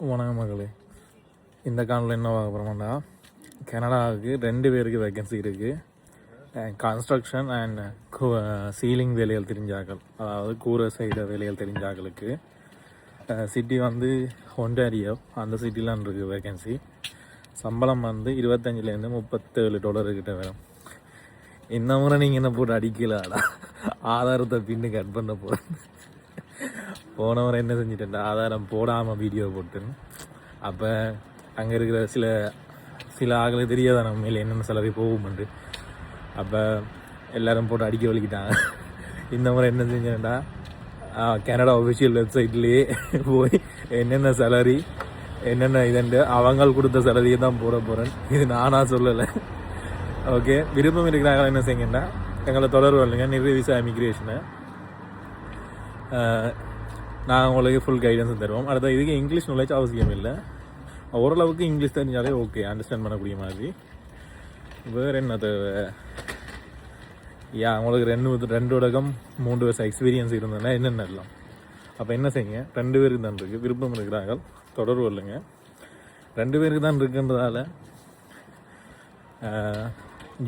வணக்கம் மகளே. இந்த காலில் என்ன பார்க்க போகிறோம்னா, கனடாவுக்கு 2 பேருக்கு வேக்கன்சி இருக்குது. கன்ஸ்ட்ரக்ஷன் அண்ட் சீலிங் வேலைகள் தெரிஞ்சாக்கள், அதாவது கூரை செய்கிற வேலைகள் தெரிஞ்சாக்களுக்கு. சிட்டி வந்து ஒன்டாரியோ, அந்த சிட்டிலாம் இருக்குது வேக்கன்சி. சம்பளம் வந்து $25 $37 கிட்ட வரும். இந்த முறை நீங்கள் என்ன போட்டு அடிக்கலாடா, ஆதாரத்தை பின்னு கட் பண்ண போகிறேன். போன முறை என்ன செஞ்சுட்டேன், ஆதாரம் போடாமல் வீடியோ போட்டுன்னு. அப்போ அங்கே இருக்கிற சில ஆக்களுக்கு தெரியாத நம்ம மேலே என்னென்ன சிலரை போகும்ண்டு. அப்போ எல்லோரும் போட்டு அடிக்க வலிக்கிட்டாங்க. இந்த முறை என்ன செஞ்சேன்டா, கனடா ஒஃபிஷியல் வெப்சைட்லேயே போய் என்னென்ன சேலரி என்னென்ன இதுண்டு அவங்க கொடுத்த சேலரியை தான் போட போகிறேன். இது நானாக சொல்லலை. ஓகே, விருப்பம் இருக்கிறாங்களா என்ன செய்யுங்கண்டா, எங்களை தொடர்பு இல்லைங்க. நிறைய விசா இமிக்ரேஷனை நாங்கள் உங்களுக்கு ஃபுல் கைடன்ஸும் தருவோம். அடுத்த இதுக்கு இங்கிலீஷ் நாலேஜ் அவசியம் இல்லை, ஓரளவுக்கு இங்கிலீஷ் தெரிஞ்சாலே ஓகே, அண்டர்ஸ்டாண்ட் பண்ணக்கூடிய மாதிரி. வேறு என்ன தேவை, உங்களுக்கு 2 வருடம் 3 வருஷம் எக்ஸ்பீரியன்ஸ் இருந்ததுன்னா என்னென்ன எல்லாம். அப்போ என்ன செய்யுங்க, 2 பேருக்கு தான் இருக்குது. விருப்பம் இருக்கிறார்கள் தொடர்பு இல்லைங்க. 2 பேருக்கு தான் இருக்குன்றதால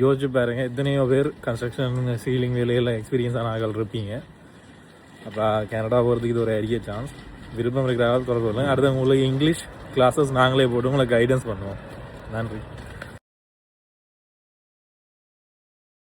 யோசிச்சு பாருங்கள். எத்தனையோ பேர் கன்ஸ்ட்ரக்ஷன் சீலிங் வேலையெல்லாம் எக்ஸ்பீரியன்ஸான ஆட்கள் இருப்பீங்க. அப்போ கனடா போகிறதுக்கு இது ஒரு அரிய சான்ஸ். விருப்பம் இருக்கிறார்கள் தொடர்பு இல்லை. அடுத்து உங்களுக்கு இங்கிலீஷ் கிளாஸஸ் நாங்களே போட்டு உங்களுக்கு கைடன்ஸ் பண்ணுவோம். நன்றி.